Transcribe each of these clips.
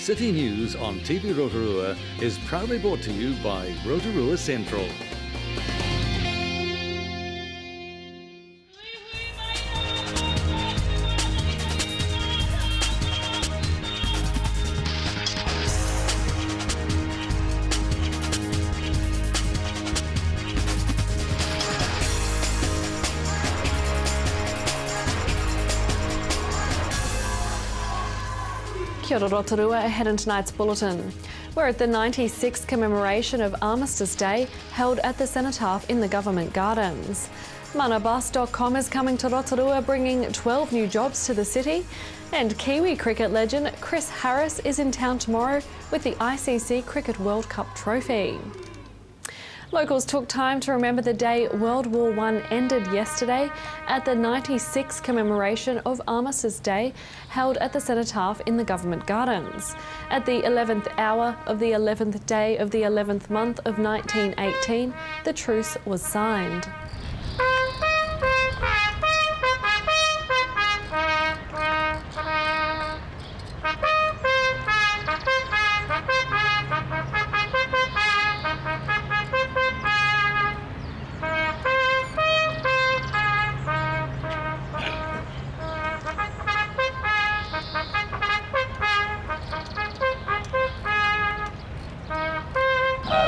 City News on TV Rotorua is proudly brought to you by Rotorua Central. Kia ora Rotorua, ahead in tonight's bulletin. We're at the 96th commemoration of Armistice Day, held at the Cenotaph in the Government Gardens. Manabus.com is coming to Rotorua, bringing 12 new jobs to the city. And Kiwi cricket legend Chris Harris is in town tomorrow with the ICC Cricket World Cup trophy. Locals took time to remember the day World War I ended yesterday at the 96th commemoration of Armistice Day, held at the Cenotaph in the Government Gardens. At the 11th hour of the 11th day of the 11th month of 1918, the truce was signed.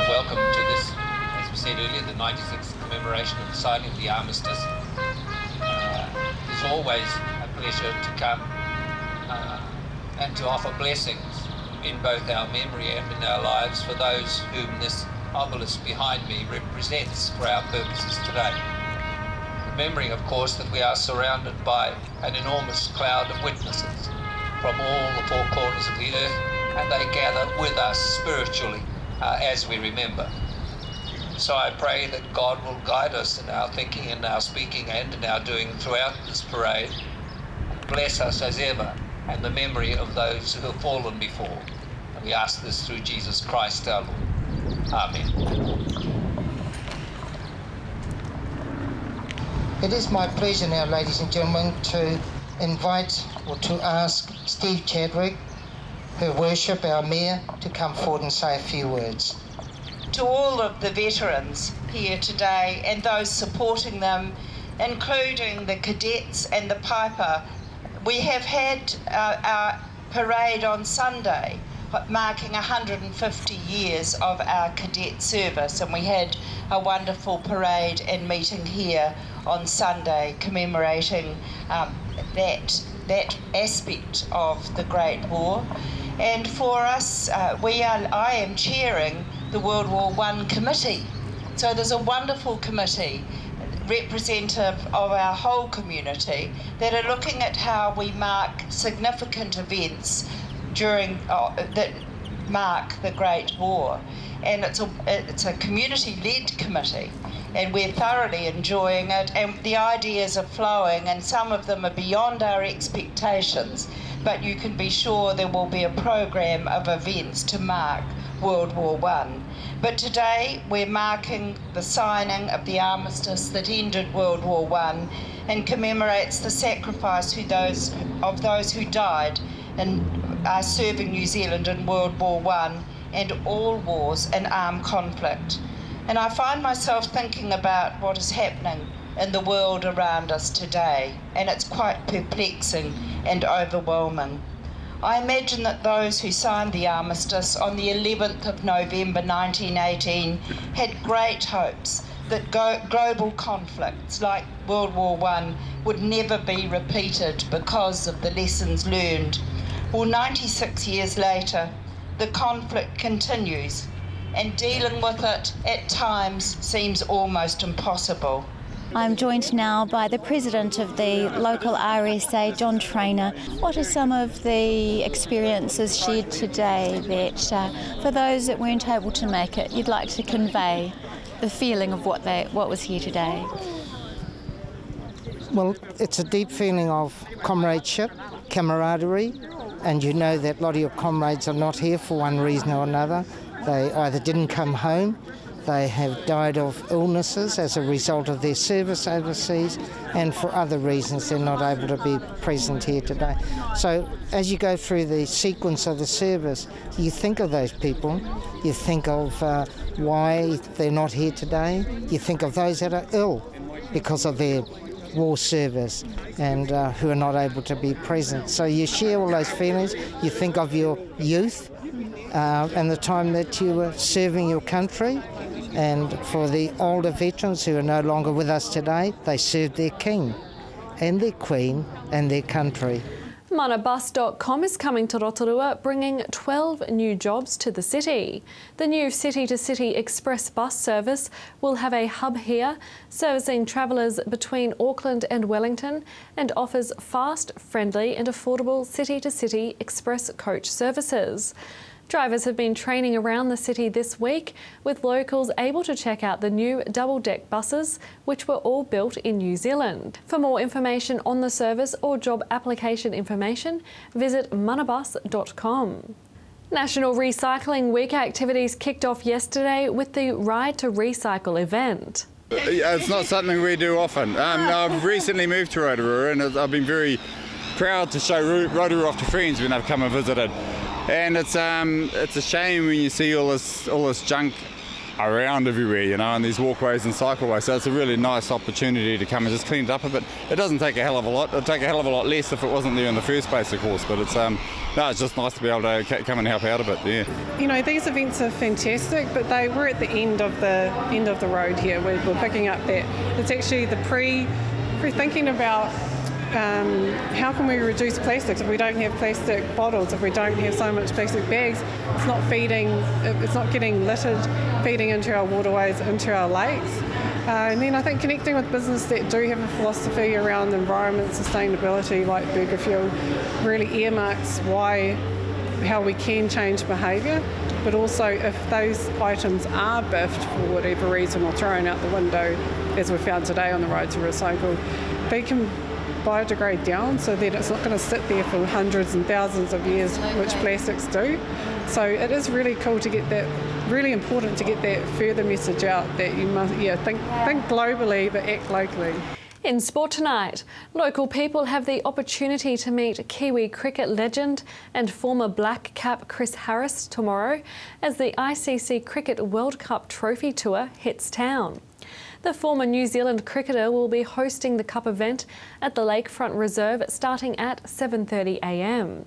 Welcome to this, as we said earlier, the 96th commemoration of the signing of the armistice. It's always a pleasure to come and to offer blessings in both our memory and in our lives for those whom this obelisk behind me represents for our purposes today. Remembering, of course, that we are surrounded by an enormous cloud of witnesses from all the four corners of the earth, and they gather with us spiritually as we remember. So I pray that God will guide us in our thinking, in our speaking, and in our doing throughout this parade. Bless us as ever, and the memory of those who have fallen before. And we ask this through Jesus Christ our Lord. Amen. It is my pleasure now, ladies and gentlemen, to invite or to ask Steve Chadwick, Her Worship, our Mayor, to come forward and say a few words. To all of the veterans here today and those supporting them, including the cadets and the Piper, we have had our parade on Sunday, marking 150 years of our cadet service, and we had a wonderful parade and meeting here on Sunday commemorating that aspect of the Great War. And for us, I am chairing the World War I committee. So there's a wonderful committee representative of our whole community that are looking at how we mark significant events during that mark the Great War. And it's a community-led committee, and we're thoroughly enjoying it, and the ideas are flowing, and some of them are beyond our expectations, but you can be sure there will be a program of events to mark World War I. But today we're marking the signing of the armistice that ended World War I and commemorates the sacrifice of those who died in serving New Zealand in World War I and all wars and armed conflict. And I find myself thinking about what is happening in the world around us today, and it's quite perplexing and overwhelming. I imagine that those who signed the armistice on the 11th of November 1918 had great hopes that global conflicts like World War I would never be repeated because of the lessons learned. Well, 96 years later, the conflict continues, and dealing with it at times seems almost impossible. I'm joined now by the president of the local RSA, John Trainer. What are some of the experiences shared today that, for those that weren't able to make it, you'd like to convey the feeling of what was here today? Well, it's a deep feeling of comradeship, camaraderie, and you know that a lot of your comrades are not here for one reason or another. They either didn't come home, They have died of illnesses as a result of their service overseas, and for other reasons they're not able to be present here today. So as you go through the sequence of the service, you think of those people, you think of why they're not here today, you think of those that are ill because of their war service and who are not able to be present. So you share all those feelings, you think of your youth and the time that you were serving your country. And for the older veterans who are no longer with us today, they served their king and their queen and their country. Manabus.com is coming to Rotorua, bringing 12 new jobs to the city. The new city-to-city express bus service will have a hub here, servicing travellers between Auckland and Wellington, and offers fast, friendly and affordable city-to-city express coach services. Drivers have been training around the city this week, with locals able to check out the new double-deck buses, which were all built in New Zealand. For more information on the service or job application information, visit manabus.com. National Recycling Week activities kicked off yesterday with the Ride to Recycle event. It's not something we do often. I've recently moved to Rotorua, and I've been very proud to show Rotorua off to friends when they've come and visited. And it's a shame when you see all this junk around everywhere, you know, and these walkways and cycleways. So it's a really nice opportunity to come and just clean it up a bit. It doesn't take a hell of a lot. It'd take a hell of a lot less if it wasn't there in the first place, of course. But it's it's just nice to be able to come and help out a bit. Yeah. You know, these events are fantastic, but we're at the end of the road here. We're picking up that it's actually the pre-thinking about. How can we reduce plastics if we don't have plastic bottles, if we don't have so much plastic bags? It's not getting littered, feeding into our waterways, into our lakes. And then I think connecting with business that do have a philosophy around environment, sustainability, like Burger Fuel, really earmarks how we can change behaviour, but also if those items are biffed for whatever reason or thrown out the window, as we found today on the Ride to Recycle, they can biodegrade down so that it's not going to sit there for hundreds and thousands of years, which plastics do. So it is really cool to get that, really important to get that further message out that you must think globally but act locally. In sport tonight, local people have the opportunity to meet Kiwi cricket legend and former black cap Chris Harris tomorrow as the ICC Cricket World Cup Trophy Tour hits town. The former New Zealand cricketer will be hosting the Cup event at the Lakefront Reserve starting at 7:30 a.m.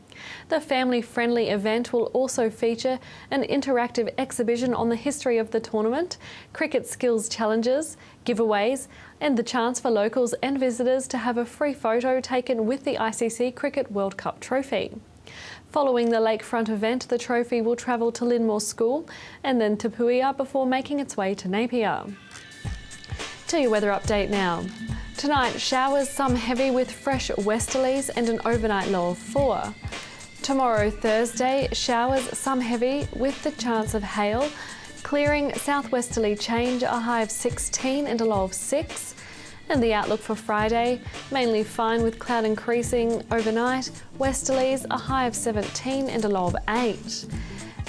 The family-friendly event will also feature an interactive exhibition on the history of the tournament, cricket skills challenges, giveaways, and the chance for locals and visitors to have a free photo taken with the ICC Cricket World Cup trophy. Following the Lakefront event, the trophy will travel to Linmore School and then to Puia before making its way to Napier. To your weather update now. Tonight, showers, some heavy with fresh westerlies and an overnight low of 4. Tomorrow, Thursday, showers, some heavy with the chance of hail. Clearing southwesterly change, a high of 16 and a low of 6. And the outlook for Friday, mainly fine with cloud increasing overnight. Westerlies, a high of 17 and a low of 8.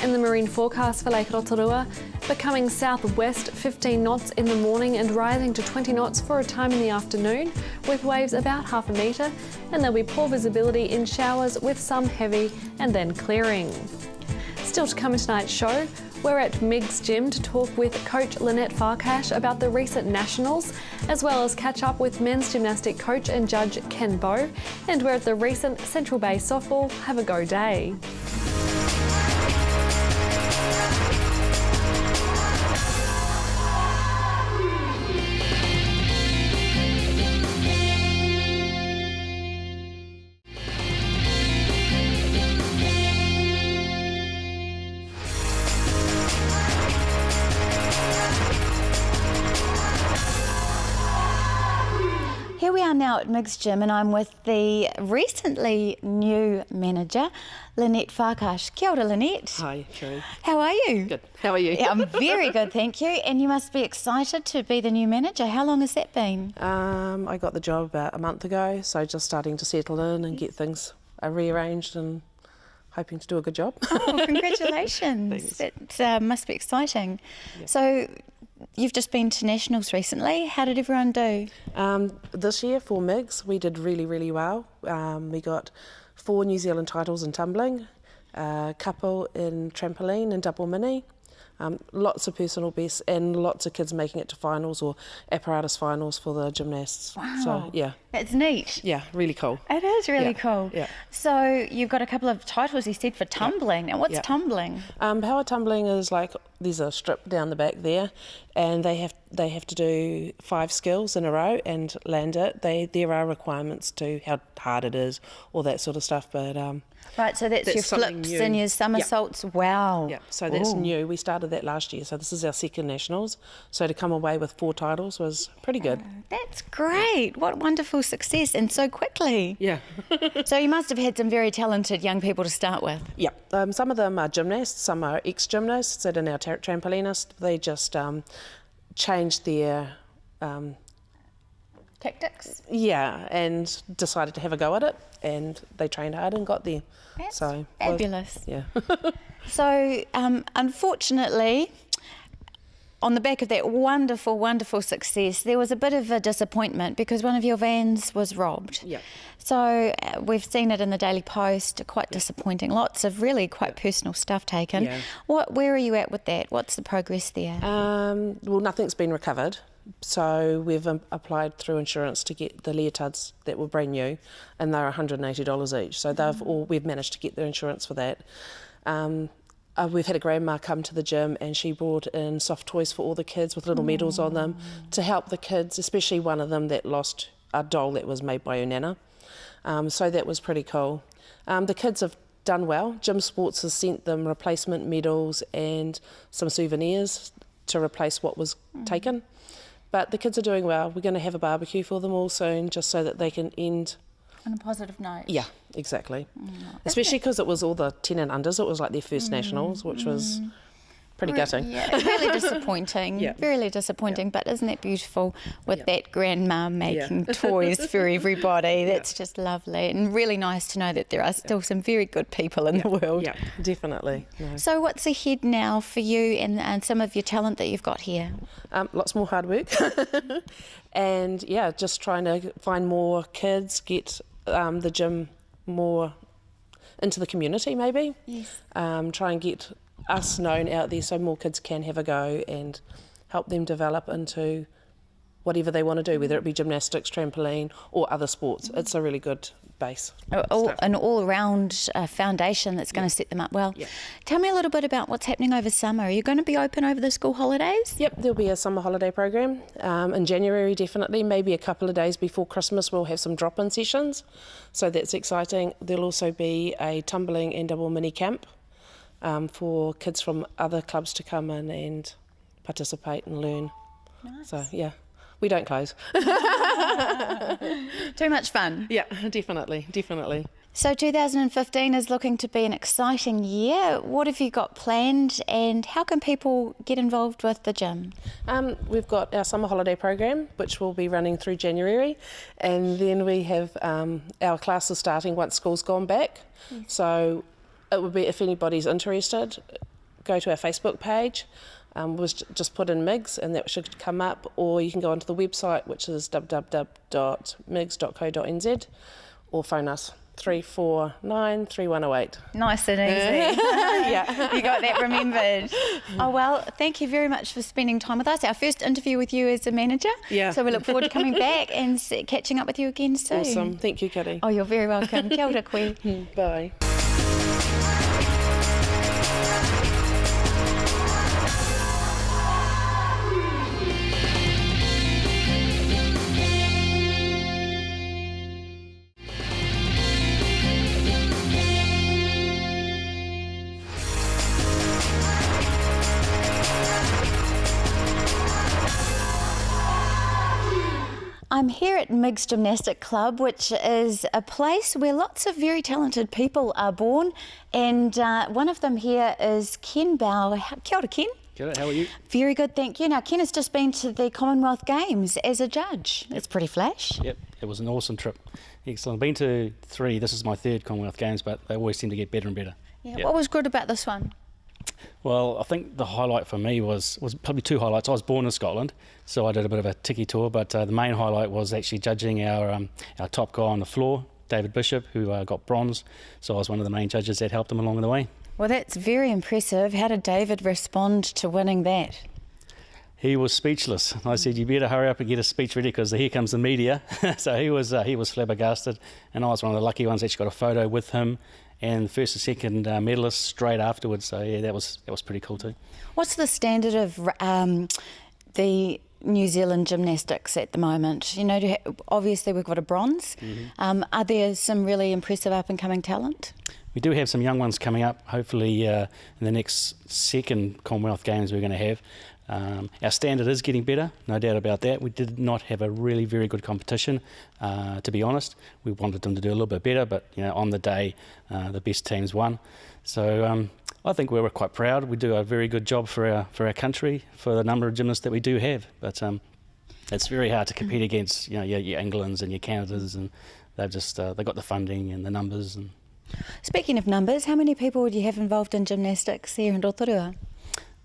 And the marine forecast for Lake Rotorua, becoming southwest 15 knots in the morning and rising to 20 knots for a time in the afternoon, with waves about half a metre, and there'll be poor visibility in showers with some heavy and then clearing. Still to come in tonight's show, we're at Mig's Gym to talk with coach Lynette Farkash about the recent nationals, as well as catch up with men's gymnastic coach and judge Ken Bowe, and we're at the recent Central Bay Softball Have a Go Day. Here we are now at Mig's Gym, and I'm with the recently new manager, Lynette Farkash. Kia ora, Lynette. Hi, Sherry. How are you? Good. How are you? Yeah, I'm very good, thank you. And you must be excited to be the new manager. How long has that been? I got the job about a month ago, so just starting to settle in and get things rearranged and hoping to do a good job. Oh, congratulations. Thanks. That must be exciting. Yeah. So you've just been to Nationals recently. How did everyone do? This year for MIGs, we did really, really well. We got 4 New Zealand titles in tumbling, a couple in trampoline and double mini, lots of personal bests, and lots of kids making it to finals or apparatus finals for the gymnasts. Wow. So, yeah. That's neat. Yeah, really cool. It is really Yeah, cool. yeah. So you've got a couple of titles, you said, for tumbling. Now, what's Yeah. tumbling? Power tumbling is like, there's a strip down the back there, and they have to do 5 skills in a row and land it. There are requirements to how hard it is, all that sort of stuff, but Right, so that's your something flips new. and your somersaults. Wow. yeah, so that's Ooh. new. We started that last year, so this is our second nationals. So to come away with 4 titles was pretty good. That's great. What wonderful success, and so quickly. Yeah. So you must have had some very talented young people to start with. Yeah, some of them are gymnasts, some are ex-gymnasts that are now trampolinists. They just changed their Tactics. and decided to have a go at it, and they trained hard and got there. That's So fabulous. yeah. So, unfortunately, on the back of that wonderful, wonderful success, there was a bit of a disappointment because one of your vans was robbed. Yeah. So we've seen it in the Daily Post, quite disappointing. Lots of really quite personal stuff taken. Yeah. Where are you at with that? What's the progress there? Well, nothing's been recovered. So we've applied through insurance to get the leotards that were brand new, and they're $180 each. So we've managed to get the insurance for that. We've had a grandma come to the gym, and she brought in soft toys for all the kids with little medals on them to help the kids, especially one of them that lost a doll that was made by her nana. So that was pretty cool. The kids have done well. Gym Sports has sent them replacement medals and some souvenirs to replace what was taken. But the kids are doing well. We're going to have a barbecue for them all soon, just so that they can end. On a positive note. Yeah, exactly. Especially because it was all the 10 and unders. It was like their first nationals, which was pretty gutting. Yeah, really disappointing. Yeah. Really disappointing. But isn't it beautiful with that grandma making toys for everybody? That's just lovely, and really nice to know that there are still some very good people in the world. Yeah, definitely. No. So what's ahead now for you and some of your talent that you've got here? Lots more hard work. And yeah, just trying to find more kids, get the gym more into the community maybe. Yes. Try and get us known out there so more kids can have a go and help them develop into whatever they want to do, whether it be gymnastics, trampoline or other sports. It's a really good base. An all-round foundation that's going to set them up well. Yeah. Tell me a little bit about what's happening over summer. Are you going to be open over the school holidays? Yep, there'll be a summer holiday program in January, definitely. Maybe a couple of days before Christmas we'll have some drop-in sessions, so that's exciting. There'll also be a tumbling and double mini camp for kids from other clubs to come in and participate and learn. Nice. So yeah, we don't close. Too much fun. Yeah, definitely. So 2015 is looking to be an exciting year. What have you got planned, and how can people get involved with the gym? We've got our summer holiday program, which will be running through January, and then we have our classes starting once school's gone back. Yes. So it would be, if anybody's interested, go to our Facebook page. Just put in MIGs and that should come up, or you can go onto the website, which is www.migs.co.nz, or phone us 349 3108. Nice and easy. Yeah. You got that remembered. Oh, well, thank you very much for spending time with us. Our first interview with you as a manager. Yeah. So we look forward to coming back and catching up with you again soon. Awesome. Thank you, Kitty. Oh, you're very welcome. Kia ora koe. Bye. I'm here at Migs Gymnastic Club, which is a place where lots of very talented people are born, and one of them here is Ken Bow. Kia ora, Ken. Kia ora, how are you? Very good, thank you. Now, Ken has just been to the Commonwealth Games as a judge. It's pretty flash. Yep, it was an awesome trip. Excellent. I've been to 3. This is my 3rd Commonwealth Games, but they always seem to get better and better. Yeah. Yep. What was good about this one? Well, I think the highlight for me was probably two highlights. I was born in Scotland, so I did a bit of a tiki tour, but the main highlight was actually judging our top guy on the floor, David Bishop, who got bronze. So I was one of the main judges that helped him along the way. Well, that's very impressive. How did David respond to winning that? He was speechless. I said, "You better hurry up and get a speech ready because here comes the media." So he was flabbergasted, and I was one of the lucky ones that actually got a photo with him and the first and second medalists straight afterwards. So yeah, that was pretty cool too. What's the standard of the New Zealand gymnastics at the moment? You know, obviously we've got a bronze. Are there some really impressive up-and-coming talent? We do have some young ones coming up, hopefully in the next second Commonwealth Games we're going to have. Our standard is getting better, no doubt about that. We did not have a really very good competition, to be honest. We wanted them to do a little bit better, but on the day, the best teams won. So I think we were quite proud. We do a very good job for our country, for the number of gymnasts that we do have. But it's very hard to compete against your Englands and your Canadas, and they've got the funding and the numbers. And speaking of numbers, how many people would you have involved in gymnastics here in Rotorua?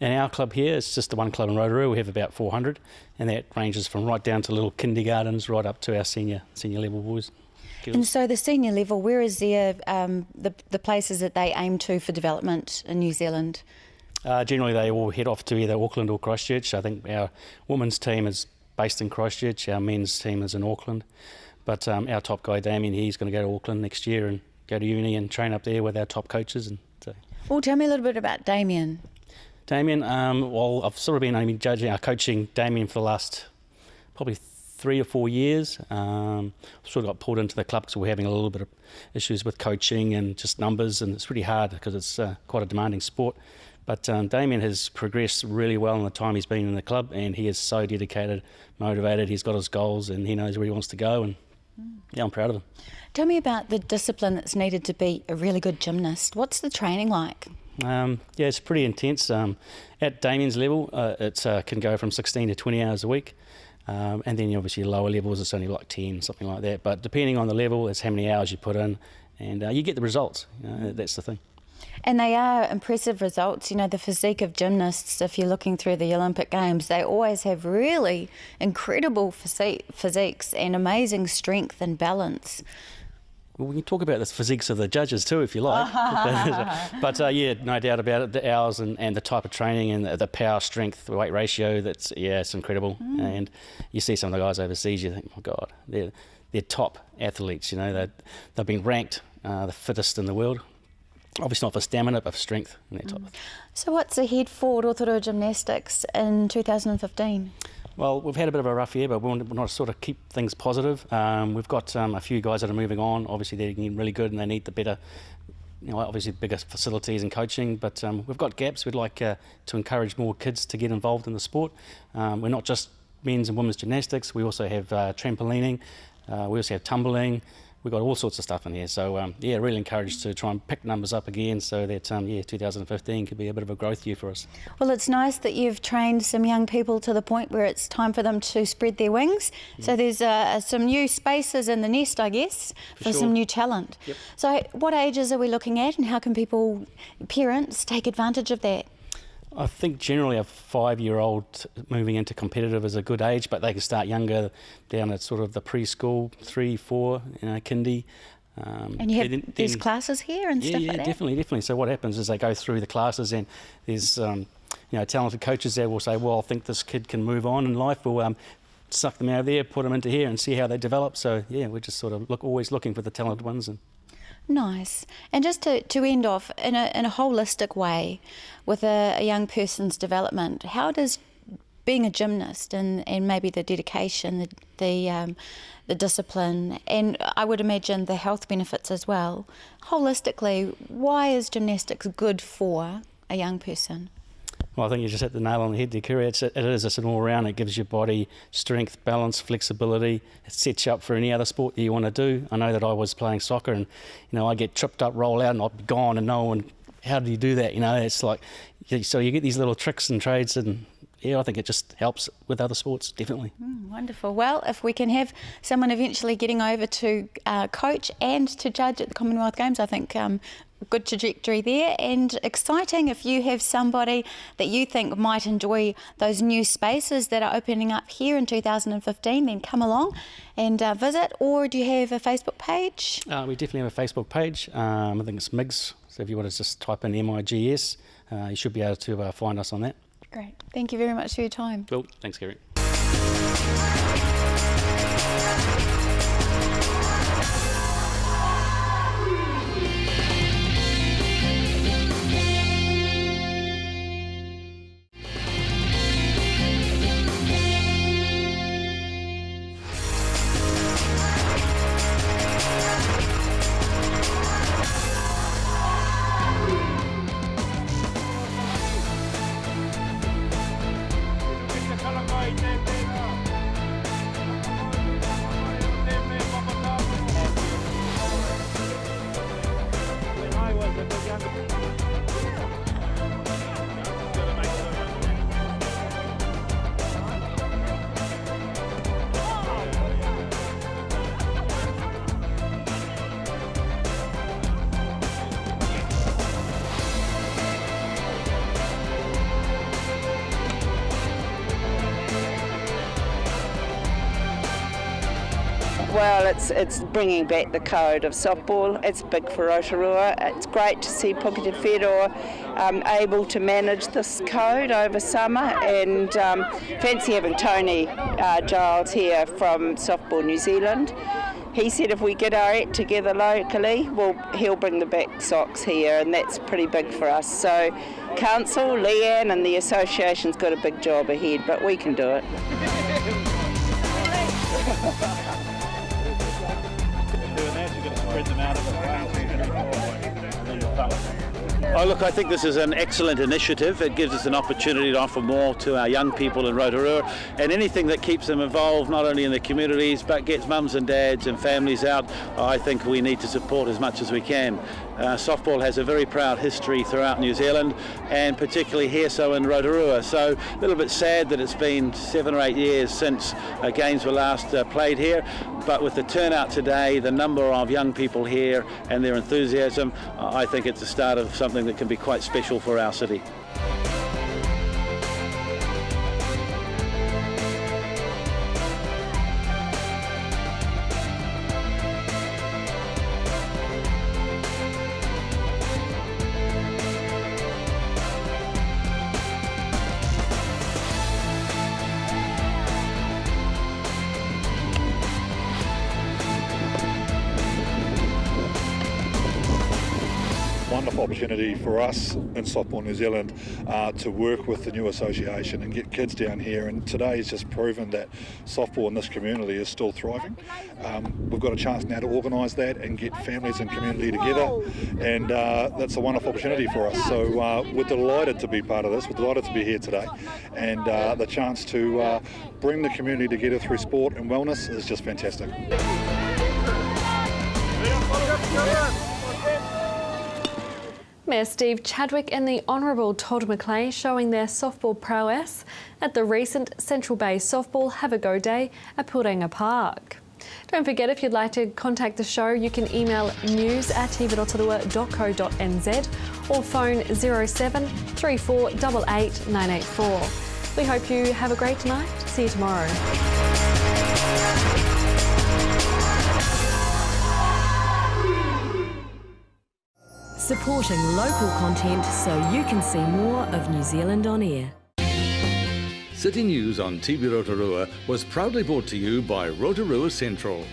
In our club here, it's just the one club in Rotorua. We have about 400, and that ranges from right down to little kindergartens right up to our senior level boys. Girls. And so the senior level, where is there the places that they aim to for development in New Zealand? Generally, they all head off to either Auckland or Christchurch. I think our women's team is based in Christchurch. Our men's team is in Auckland. But our top guy, Damien, he's going to go to Auckland next year and go to uni and train up there with our top coaches. And so. Well, tell me a little bit about Damien. Damien, well, I've sort of been coaching Damien for the last probably 3 or 4 years. Sort of got pulled into the club because we're having a little bit of issues with coaching and just numbers, and it's really hard because it's quite a demanding sport. But Damien has progressed really well in the time he's been in the club, and he is so dedicated, motivated. He's got his goals and he knows where he wants to go, and yeah, I'm proud of him. Tell me about the discipline that's needed to be a really good gymnast. What's the training like? Yeah, it's pretty intense. At Damien's level, it can go from 16 to 20 hours a week. And then obviously lower levels, it's only like 10, something like that. But depending on the level, it's how many hours you put in, and you get the results. That's the thing. And they are impressive results. The physique of gymnasts, if you're looking through the Olympic Games, they always have really incredible physiques and amazing strength and balance. Well, we can talk about the physiques of the judges too, if you like. But yeah, no doubt about it. The hours and the type of training and the power, strength, weight ratio, it's incredible. And you see some of the guys overseas, you think, oh my God, they're top athletes. They've been ranked the fittest in the world. Obviously not for stamina, but for strength and that type of thing. So what's ahead for Rotorua Gymnastics in 2015? Well, we've had a bit of a rough year, but we want to sort of keep things positive. We've got a few guys that are moving on. Obviously, they're getting really good and they need the better, obviously bigger facilities and coaching. But we've got gaps. We'd like to encourage more kids to get involved in the sport. We're not just men's and women's gymnastics. We also have trampolining. We also have tumbling. We've got all sorts of stuff in here. So, yeah, really encouraged to try and pick numbers up again so that, 2015 could be a bit of a growth year for us. Well, it's nice that you've trained some young people to the point where it's time for them to spread their wings. So there's some new spaces in the nest, I guess, for some new talent. Yep. So what ages are we looking at, and how can parents take advantage of that? I think generally a 5-year-old moving into competitive is a good age, but they can start younger, down at sort of the preschool, 3, 4, kindy. And you have these classes here and stuff like that? Yeah, definitely. So what happens is they go through the classes, and there's talented coaches there will say, well, I think this kid can move on in life. We'll suck them out of there, put them into here and see how they develop. So yeah, we're just sort of always looking for the talented ones. Nice. And just to end off, in a holistic way, with a young person's development, how does being a gymnast and maybe the dedication, the discipline, and I would imagine the health benefits as well, holistically, why is gymnastics good for a young person? Well, I think you just hit the nail on the head there, Kiri. It's an all-round. It gives your body strength, balance, flexibility. It sets you up for any other sport that you want to do. I know that I was playing soccer and, I'd get tripped up, roll out, and I'd be gone, and no one, how do you do that? It's like, so you get these little tricks and trades, and yeah, I think it just helps with other sports, definitely. Wonderful. Well, if we can have someone eventually getting over to coach and to judge at the Commonwealth Games, I think good trajectory there, and exciting. If you have somebody that you think might enjoy those new spaces that are opening up here in 2015, then come along and visit. Or do you have a Facebook page? We definitely have a Facebook page. I think it's MIGS, so if you want to just type in MIGS, you should be able to find us on that. Great. Thank you very much for your time. Cool. Thanks, Gary. Well, it's bringing back the code of softball. It's big for Rotorua. It's great to see Puketa Whenua able to manage this code over summer, and fancy having Tony Giles here from Softball New Zealand. He said if we get our act together locally, well, he'll bring the back socks here, and that's pretty big for us. So Council, Leanne and the association's got a big job ahead, but we can do it. Oh, look, I think this is an excellent initiative. It gives us an opportunity to offer more to our young people in Rotorua, and anything that keeps them involved not only in the communities but gets mums and dads and families out, I think we need to support as much as we can. Softball has a very proud history throughout New Zealand, and particularly here so in Rotorua. So a little bit sad that it's been 7 or 8 years since games were last played here, but with the turnout today, the number of young people here and their enthusiasm, I think it's the start of something that can be quite special for our city. Wonderful opportunity for us in Softball New Zealand to work with the new association and get kids down here, and today's just proven that softball in this community is still thriving. We've got a chance now to organise that and get families and community together, and that's a wonderful opportunity for us. So we're delighted to be part of this, we're delighted to be here today, and the chance to bring the community together through sport and wellness is just fantastic. Mayor Steve Chadwick and the Honourable Todd McLean showing their softball prowess at the recent Central Bay Softball Have a Go Day at Purenga Park. Don't forget, if you'd like to contact the show, you can email news@tv-rotorua.co.nz or phone 07 3488 984. We hope you have a great night. See you tomorrow. Supporting local content so you can see more of New Zealand on air. City News on TV Rotorua was proudly brought to you by Rotorua Central.